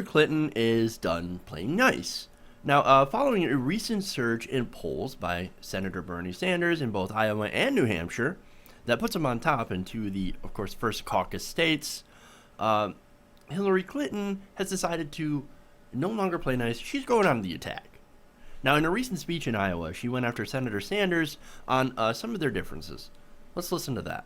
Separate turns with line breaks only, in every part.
Clinton is done playing nice. Now, following a recent surge in polls by Senator Bernie Sanders in both Iowa and New Hampshire, that puts him on top into the, of course, first caucus states, Hillary Clinton has decided to no longer play nice. She's going on the attack. Now, in a recent speech in Iowa, she went after Senator Sanders on some of their differences. Let's listen to that.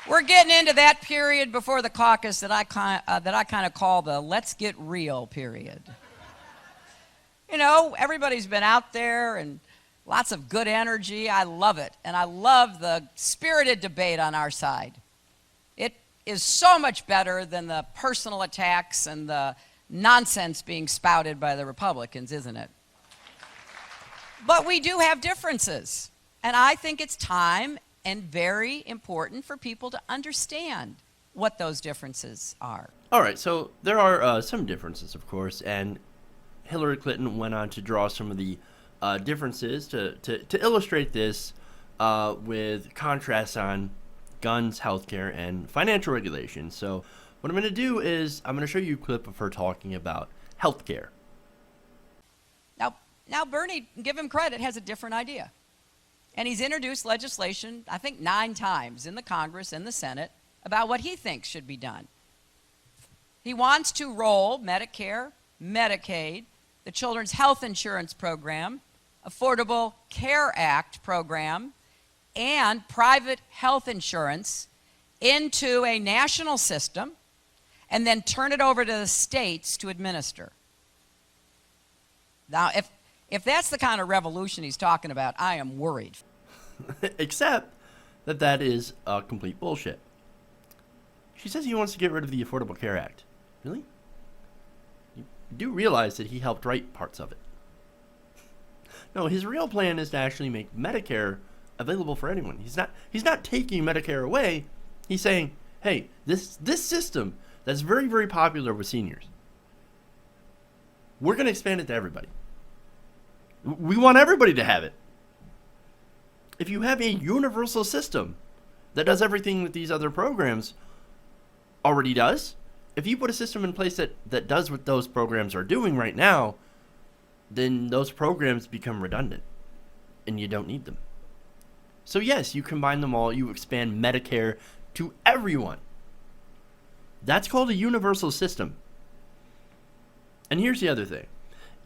We're getting into that period before the caucus that I kind of call the let's get real period. You know, everybody's been out there and lots of good energy. I love it. And I love the spirited debate on our side. It is so much better than the personal attacks and the nonsense being spouted by the Republicans, isn't it? But we do have differences. And I think it's time and very important for people to understand what those differences are.
All right, so there are some differences, of course, and Hillary Clinton went on to draw some of the differences to illustrate this with contrasts on guns, healthcare, and financial regulation. So what I'm going to do is I'm going to show you a clip of her talking about healthcare.
Now Bernie, give him credit, has a different idea. And he's introduced legislation, I think 9 times in the Congress and the Senate about what he thinks should be done. He wants to roll Medicare, Medicaid, the Children's Health Insurance Program, Affordable Care Act program, and private health insurance into a national system and then turn it over to the states to administer. Now, if that's the kind of revolution he's talking about, I am worried.
Except that is complete bullshit. She says he wants to get rid of the Affordable Care Act. Really? You do realize that he helped write parts of it. No, his real plan is to actually make Medicare available for anyone. He's not taking Medicare away. He's saying, hey, this system that's very, very popular with seniors, we're going to expand it to everybody. We want everybody to have it. If you have a universal system that does everything that these other programs already does, if you put a system in place that does what those programs are doing right now, then those programs become redundant and you don't need them. So yes, you combine them all, you expand Medicare to everyone. That's called a universal system. And here's the other thing.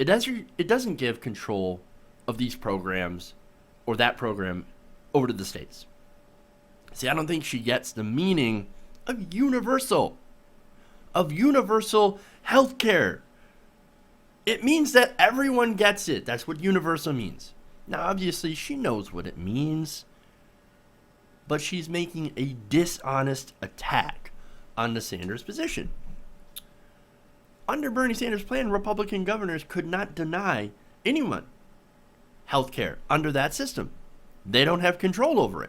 It doesn't give control of these programs or that program over to the states. See, I don't think she gets the meaning of universal health care. It means that everyone gets it. That's what universal means. Now, obviously, she knows what it means, but she's making a dishonest attack on the Sanders position. Under Bernie Sanders' plan, Republican governors could not deny anyone health care under that system. They don't have control over it,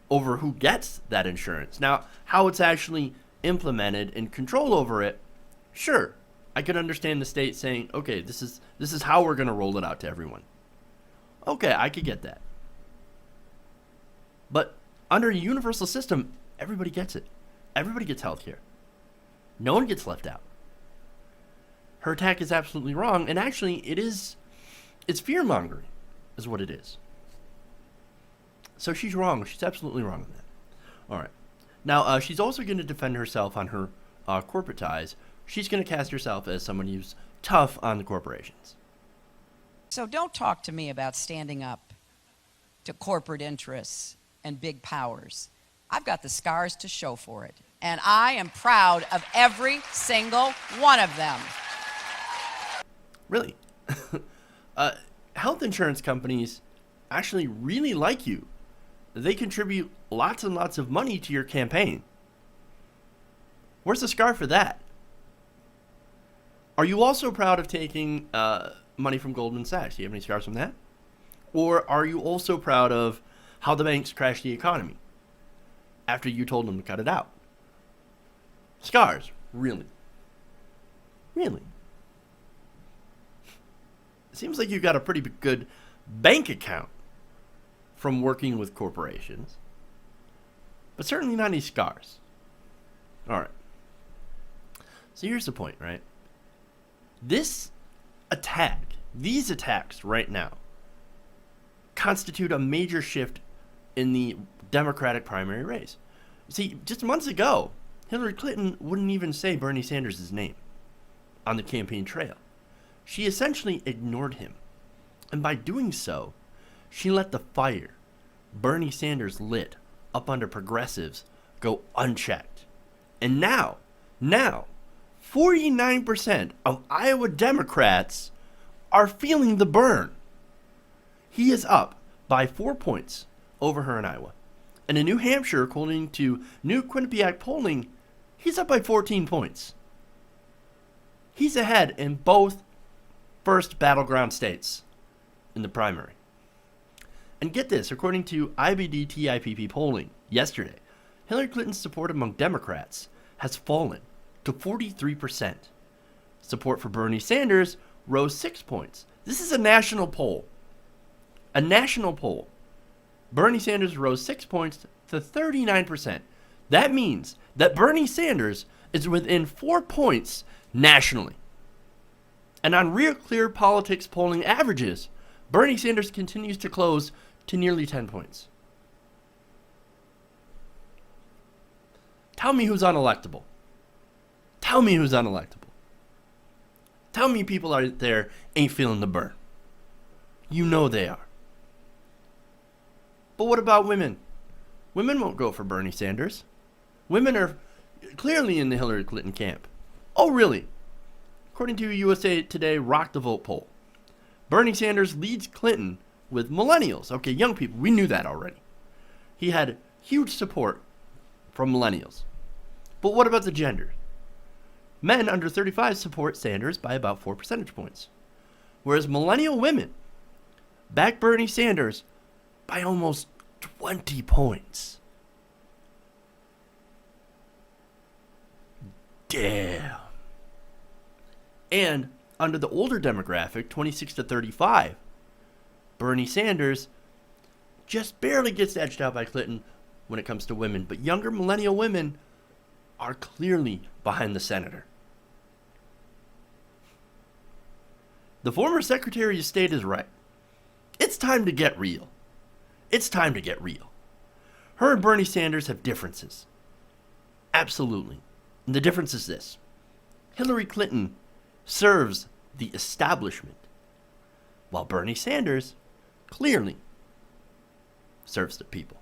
over who gets that insurance. Now, how it's actually implemented and control over it, sure, I could understand the state saying, okay, this is how we're going to roll it out to everyone. Okay, I could get that. But under a universal system, everybody gets it. Everybody gets health care. No one gets left out. Her attack is absolutely wrong, and actually it's fear-mongering is what it is. So she's wrong. She's absolutely wrong on that. All right. Now, she's also going to defend herself on her corporate ties. She's going to cast herself as someone who's tough on the corporations.
So don't talk to me about standing up to corporate interests and big powers. I've got the scars to show for it, and I am proud of every single one of them.
Really? Health insurance companies actually really like you. They contribute lots and lots of money to your campaign. Where's the scar for that? Are you also proud of taking money from Goldman Sachs? Do you have any scars from that? Or are you also proud of how the banks crashed the economy after you told them to cut it out? Scars, really? Really? It seems like you've got a pretty good bank account from working with corporations, but certainly not any scars. All right. So here's the point, right? This attack, these attacks right now, constitute a major shift in the Democratic primary race. See, just months ago, Hillary Clinton wouldn't even say Bernie Sanders' name on the campaign trail. She essentially ignored him. And by doing so, she let the fire Bernie Sanders lit up under progressives go unchecked. And now, 49% of Iowa Democrats are feeling the burn. He is up by 4 points over her in Iowa. And in New Hampshire, according to new Quinnipiac polling, he's up by 14 points. He's ahead in both first battleground states in the primary. And get this, according to IBD-TIPP polling yesterday, Hillary Clinton's support among Democrats has fallen to 43%. Support for Bernie Sanders rose 6 points. This is a national poll. A national poll. Bernie Sanders rose 6 points to 39%. That means that Bernie Sanders is within 4 points nationally. And on Real Clear Politics polling averages, Bernie Sanders continues to close to nearly 10 points. Tell me who's unelectable. Tell me who's unelectable. Tell me people out there ain't feeling the burn. You know they are. But what about women? Women won't go for Bernie Sanders. Women are clearly in the Hillary Clinton camp. Oh, really? According to USA Today Rock the Vote poll, Bernie Sanders leads Clinton with millennials. Okay, young people, we knew that already. He had huge support from millennials. But what about the gender? Men under 35 support Sanders by about 4 percentage points, whereas millennial women back Bernie Sanders by almost 20 points. Damn. And under the older demographic, 26 to 35, Bernie Sanders just barely gets edged out by Clinton when it comes to women. But younger millennial women are clearly behind the senator. The former Secretary of State is right. It's time to get real. It's time to get real. Her and Bernie Sanders have differences. Absolutely. And the difference is this. Hillary Clinton serves the establishment, while Bernie Sanders clearly serves the people.